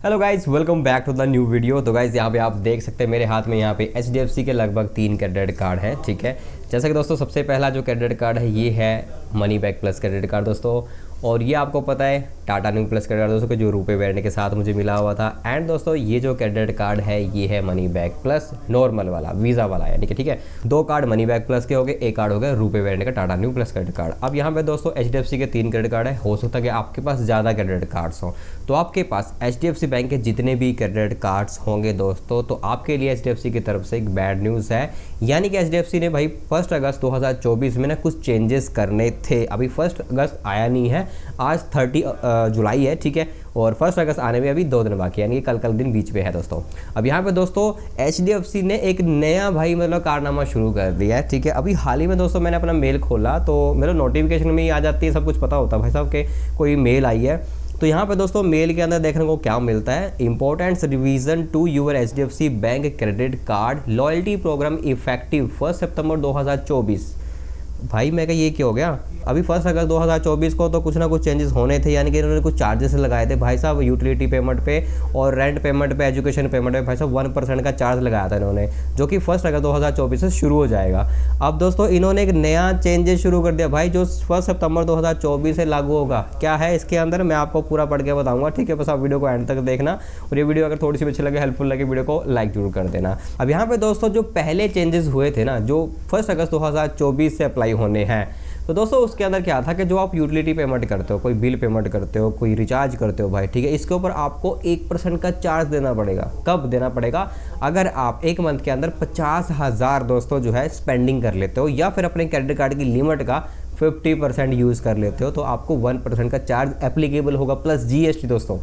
Hello guys, welcome back to the new video. तो guys यहाँ पे आप देख सकते हैं मेरे हाथ में यहाँ पे HDFC के लगभग 3 क्रेडिट कार्ड हैं। ठीक है, जैसा कि दोस्तों सबसे पहला जो क्रेडिट कार्ड है ये है money back plus credit card दोस्तों, और ये आपको पता है Tata new plus credit card दोस्तों के जो रुपए वेरिएंट के साथ मुझे मिला हुआ था। एंड दोस्तों ये जो क्रेडिट कार्ड है ये है मनी बैक प्लस नॉर्मल वाला वीज़ा वाला, यानी कि ठीक है 2 कार्ड मनी बैक प्लस के हो गए, एक कार्ड हो गया रुपए वेरिएंट का Tata new plus credit card. अब यहाँ पे दोस्तों HDFC के 3 क्रेडिट कार्ड है। हो सकता है कि आपके पास ज़्यादा क्रेडिट कार्ड्स हों, तो आपके पास HDFC बैंक के जितने भी क्रेडिट कार्ड्स होंगे दोस्तों, तो आपके लिए HDFC की तरफ से एक बैड न्यूज़ है। यानी कि HDFC ने भाई 1 अगस्त 2024 में ना कुछ चेंजेस करने थे। अभी 1 अगस्त आया नहीं है, आज 30 जुलाई है, ठीक है, और 1 अगस्त आने में अभी 2 दिन बाकी है, यानी कि कल दिन बीच में है दोस्तों। अब यहाँ पे दोस्तों HDFC ने एक नया भाई मतलब कारनामा शुरू कर दिया है। ठीक है, अभी हाल ही में दोस्तों मैंने अपना मेल खोला तो मेरे नोटिफिकेशन में ही आ जाती है, सब कुछ पता होता है भाई साहब के कोई मेल आई है। तो यहाँ पे दोस्तों मेल के अंदर देखने को क्या मिलता है, important revision to your HDFC bank credit card loyalty program effective 1 सितंबर 2024। भाई मैं कहा ये क्या हो गया, अभी 1 अगस्त 2024 को तो कुछ ना कुछ चेंजेस होने थे, यानी कि इन्होंने कुछ चार्जेस लगाए थे भाई साहब यूटिलिटी पेमेंट पे और रेंट पेमेंट पे, एजुकेशन पेमेंट पे भाई साहब 1% का चार्ज लगाया था इन्होंने, जो कि 1 अगस्त 2024 से शुरू हो जाएगा। अब दोस्तों इन्होंने एक नया चेंजेस शुरू कर दिया भाई, जो 1 सितंबर 2024 से लागू होगा। क्या है इसके अंदर मैं आपको पूरा पढ़ के बताऊँगा, ठीक है, बस आप वीडियो को एंड तक देखना, और ये वीडियो अगर थोड़ी सी अच्छी लगे, हेल्पफुल लगे, वीडियो को लाइक जरूर कर देना। अब यहाँ पे दोस्तों जो पहले चेंजेस हुए थे ना, जो 1 अगस्त 2024 से अप्लाई होने हैं, तो दोस्तों उसके अंदर क्या था कि जो आप यूटिलिटी पेमेंट करते हो, कोई बिल पेमेंट करते हो, कोई रिचार्ज करते हो भाई, ठीक है, इसके ऊपर आपको 1% का चार्ज देना पड़ेगा। कब देना पड़ेगा? अगर आप एक मंथ के अंदर 50,000 दोस्तों जो है स्पेंडिंग कर लेते हो, या फिर अपने क्रेडिट कार्ड की लिमिट का 50% यूज़ कर लेते हो, तो आपको 1% का चार्ज एप्लीकेबल होगा प्लस GST दोस्तों।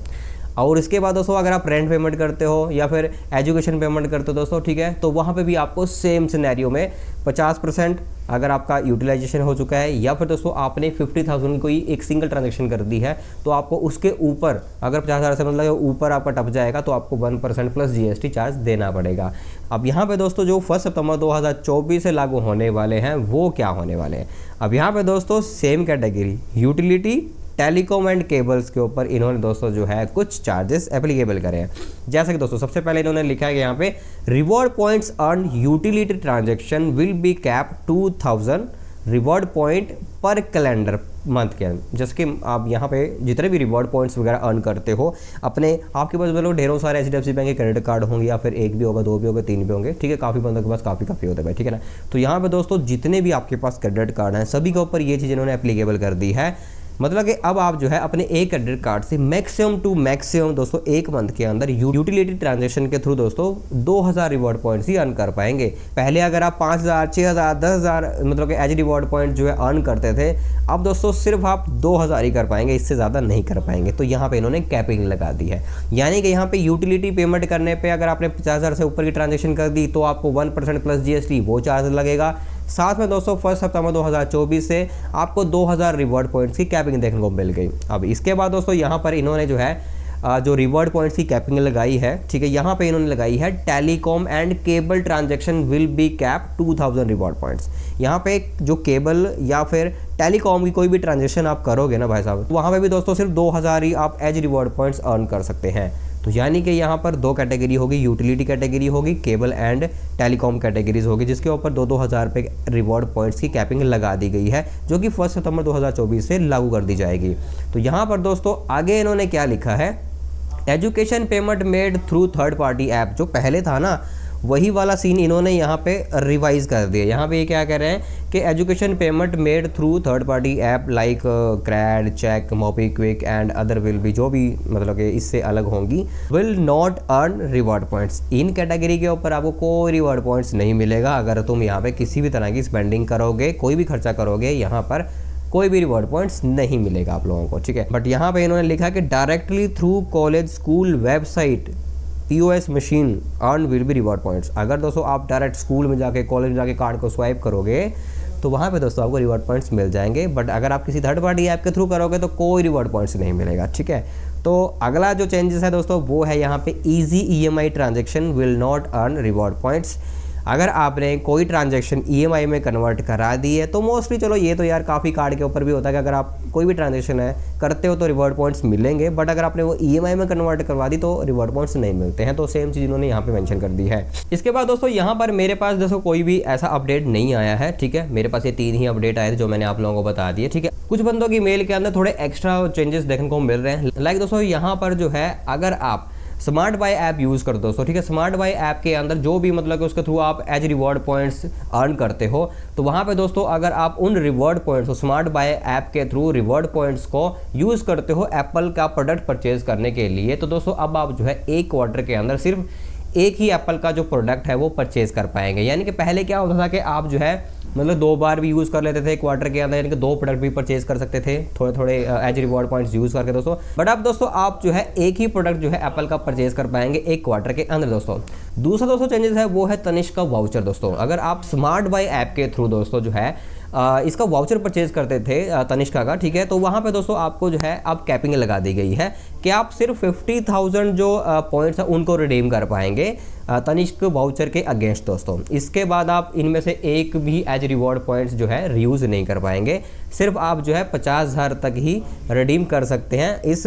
और इसके बाद दोस्तों अगर आप रेंट पेमेंट करते हो या फिर एजुकेशन पेमेंट करते हो दोस्तों, ठीक है, तो वहाँ पे भी आपको सेम सिनेरियो में 50% अगर आपका यूटिलाइजेशन हो चुका है, या फिर दोस्तों आपने 50,000 कोई एक सिंगल ट्रांजैक्शन कर दी है, तो आपको उसके ऊपर अगर 50,000 से मतलब ऊपर आपका टप जाएगा तो आपको 1% प्लस GST चार्ज देना पड़ेगा। अब यहाँ पे दोस्तों जो 1 सितंबर 2024 से लागू होने वाले हैं वो क्या होने वाले हैं? अब यहाँ पे दोस्तों same category utility, telecom and cables के ऊपर इन्होंने दोस्तों जो है कुछ चार्जेस एप्लीकेबल करे हैं। जैसे कि दोस्तों सबसे पहले इन्होंने लिखा है कि यहाँ पे reward points earn utility transaction will be cap 2000 reward point पर कैलेंडर मंथ के अंदर। जैसे कि आप यहाँ पे जितने भी रिवॉर्ड पॉइंट्स वगैरह अर्न करते हो अपने, आपके पास मतलब ढेरों सारे HDFC बैंक के क्रेडिट कार्ड होंगे, या फिर एक भी होगा, 2 भी होगा, 3 भी होंगे, ठीक है, काफ़ी बंदों के पास काफ़ी होते हैं भाई, ठीक है ना। तो यहाँ पे दोस्तों जितने भी आपके पास क्रेडिट कार्ड हैं सभी के ऊपर ये चीज़ इन्होंने एप्लीकेबल कर दी है। मतलब कि अब आप जो है अपने एक क्रेडिट कार्ड से मैक्सिमम टू मैक्सिमम दोस्तों एक मंथ के अंदर यूटिलिटी ट्रांजैक्शन के थ्रू दोस्तों 2000 रिवॉर्ड पॉइंट्स ही अर्न कर पाएंगे। पहले अगर आप 5000, 6000, 10,000 मतलब कि एज रिवॉर्ड पॉइंट जो है अर्न करते थे, अब दोस्तों सिर्फ आप 2000 ही कर पाएंगे, इससे ज़्यादा नहीं कर पाएंगे। तो यहाँ पे इन्होंने कैपिंग लगा दी है, यानी कि यहाँ पे यूटिलिटी पेमेंट करने पर अगर आपने 50,000 से ऊपर की ट्रांजेक्शन कर दी तो आपको 1% प्लस GST वो चार्ज लगेगा। साथ में दोस्तों 1 सितंबर 2024 से आपको 2000 रिवॉर्ड पॉइंट्स की कैपिंग देखने को मिल गई। अब इसके बाद दोस्तों यहाँ पर इन्होंने जो है जो रिवॉर्ड पॉइंट्स की कैपिंग लगाई है, ठीक है, यहाँ पे इन्होंने लगाई है telecom and cable transaction will be cap 2000 reward points. यहाँ पे जो केबल या फिर टेलीकॉम की कोई भी ट्रांजैक्शन आप करोगे ना भाई साहब, तो वहाँ पे भी दोस्तों सिर्फ 2000 ही आप एज रिवॉर्ड पॉइंट्स अर्न कर सकते हैं। तो यानी कि यहाँ पर 2 कैटेगरी होगी, यूटिलिटी कैटेगरी होगी, केबल एंड टेलीकॉम कैटेगरीज होगी, जिसके ऊपर 2,000 रुपये रिवॉर्ड पॉइंट्स की कैपिंग लगा दी गई है, जो कि 1 सितंबर 2024 से लागू कर दी जाएगी। तो यहाँ पर दोस्तों आगे इन्होंने क्या लिखा है, education payment made through third party app, जो पहले था ना वही वाला सीन इन्होंने यहाँ पे रिवाइज कर दिया। यहाँ पे ये क्या कह रहे हैं कि education payment made through third party app like Cred, check, MobiKwik and other will be, जो भी मतलब कि इससे अलग होंगी, will not earn reward points. इन कैटेगरी के ऊपर आपको कोई रिवॉर्ड पॉइंट्स नहीं मिलेगा अगर तुम यहाँ पे किसी भी तरह की स्पेंडिंग करोगे, कोई भी खर्चा करोगे, यहाँ पर कोई भी रिवॉर्ड पॉइंट्स नहीं मिलेगा आप लोगों को, ठीक है। बट यहाँ पे इन्होंने लिखा कि directly through college school website POS machine earn will be reward points. अगर दोस्तों आप डायरेक्ट स्कूल में जाके, कॉलेज में जाके कार्ड को स्वाइप करोगे तो वहाँ पे दोस्तों आपको रिवॉर्ड पॉइंट्स मिल जाएंगे। बट अगर आप किसी थर्ड पार्टी ऐप के थ्रू करोगे तो कोई रिवॉर्ड पॉइंट्स नहीं मिलेगा, ठीक है। तो अगला जो चेंजेस है दोस्तों वो है यहाँ पे easy EMI transaction will not earn reward points. अगर आपने कोई ट्रांजैक्शन EMI में कन्वर्ट करा दी है तो मोस्टली चलो ये तो यार काफ़ी कार्ड के ऊपर भी होता है कि अगर आप कोई भी ट्रांजैक्शन है करते हो तो रिवॉर्ड पॉइंट्स मिलेंगे, बट अगर आपने वो EMI में कन्वर्ट करवा दी तो रिवॉर्ड पॉइंट्स नहीं मिलते हैं। तो सेम चीज़ इन्होंने यहाँ पे मेंशन कर दी है। इसके बाद दोस्तों यहाँ पर मेरे पास दोस्तों कोई भी ऐसा अपडेट नहीं आया है, ठीक है। मेरे पास ये 3 ही अपडेट आए थे जो मैंने आप लोगों को बता दिए, ठीक है। कुछ बंदों की मेल के अंदर थोड़े एक्स्ट्रा चेंजेस देखने को मिल रहे हैं। लाइक दोस्तों यहाँ पर जो है अगर आप स्मार्ट बाय ऐप यूज़ करते हो दोस्तों, ठीक है, स्मार्ट बाय ऐप के अंदर जो भी मतलब कि उसके थ्रू आप एज रिवॉर्ड पॉइंट्स अर्न करते हो, तो वहाँ पे दोस्तों अगर आप उन रिवॉर्ड पॉइंट्स को स्मार्ट बाय ऐप के थ्रू रिवॉर्ड पॉइंट्स को यूज़ करते हो एप्पल का प्रोडक्ट परचेज करने के लिए, तो दोस्तों अब आप जो है 1 क्वार्टर के अंदर सिर्फ एक ही एप्पल का जो प्रोडक्ट है वो परचेज कर पाएंगे। यानी कि पहले क्या होता था कि आप जो है मतलब 2 बार भी यूज़ कर लेते थे क्वार्टर के अंदर, यानी कि 2 प्रोडक्ट भी परचेज कर सकते थे थोड़े थोड़े एज रिवॉर्ड पॉइंट्स यूज़ करके दोस्तों। बट अब दोस्तों आप जो है एक ही प्रोडक्ट जो है एप्पल का परचेज कर पाएंगे 1 क्वार्टर के अंदर दोस्तों। दूसरा दोस्तों चेंजेस है वो है तनिष्क का वाउचर दोस्तों। अगर आप स्मार्ट बाय ऐप के थ्रू दोस्तों जो है इसका वाउचर परचेज करते थे तनिष्का का, ठीक है, तो वहाँ पे दोस्तों आपको जो है अब कैपिंग लगा दी गई है कि आप सिर्फ 50,000 जो पॉइंट्स हैं उनको रिडीम कर पाएंगे तनिष्क वाउचर के अगेंस्ट दोस्तों। इसके बाद आप इनमें से एक भी एज रिवॉर्ड पॉइंट्स जो है रीयूज़ नहीं कर पाएंगे। सिर्फ आप जो है 50,000 तक ही रिडीम कर सकते हैं इस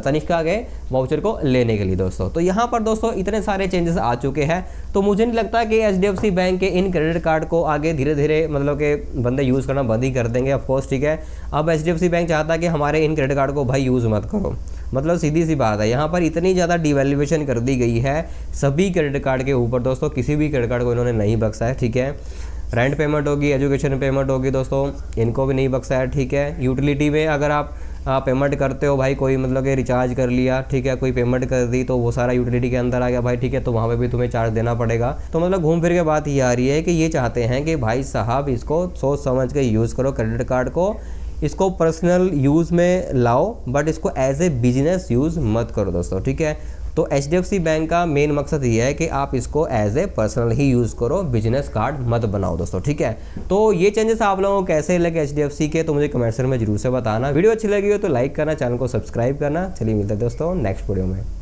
तनिष्का के वाउचर को लेने के लिए दोस्तों। तो यहाँ पर दोस्तों इतने सारे चेंजेस आ चुके हैं, तो मुझे नहीं लगता कि HDFC बैंक के इन क्रेडिट कार्ड को आगे धीरे धीरे मतलब कि बंदे यूज़ करना बंद ही कर देंगे ऑफकोर्स, ठीक है। अब HDFC बैंक चाहता है कि हमारे इन क्रेडिट कार्ड को भाई यूज़ मत करो, मतलब सीधी सी बात है। यहाँ पर इतनी ज़्यादा डिवैल्यूएशन कर दी गई है सभी क्रेडिट कार्ड के ऊपर दोस्तों, किसी भी क्रेडिट कार्ड को इन्होंने नहीं बख्शा है, ठीक है। रेंट पेमेंट होगी, एजुकेशन पेमेंट होगी दोस्तों, इनको भी नहीं बख्शा है, ठीक है। यूटिलिटी में अगर आप पेमेंट करते हो भाई, कोई मतलब कि रिचार्ज कर लिया, ठीक है, कोई पेमेंट कर दी तो वो सारा यूटिलिटी के अंदर आ गया भाई, ठीक है, तो वहाँ पे भी तुम्हें चार्ज देना पड़ेगा। तो मतलब घूम फिर के बात ये आ रही है कि ये चाहते हैं कि भाई साहब इसको सोच समझ के यूज़ करो क्रेडिट कार्ड को, इसको पर्सनल यूज़ में लाओ, बट इसको एज ए बिजनेस यूज़ मत करो दोस्तों, ठीक है। तो HDFC बैंक का मेन मकसद ये है कि आप इसको एज ए पर्सनल ही यूज़ करो, बिजनेस कार्ड मत बनाओ दोस्तों, ठीक है। तो ये चेंजेस आप लोगों को कैसे लगे HDFC के, तो मुझे कमेंट सेक्शन में जरूर से बताना। वीडियो अच्छी लगी हो तो लाइक करना, चैनल को सब्सक्राइब करना। चलिए मिलते हैं दोस्तों नेक्स्ट वीडियो में।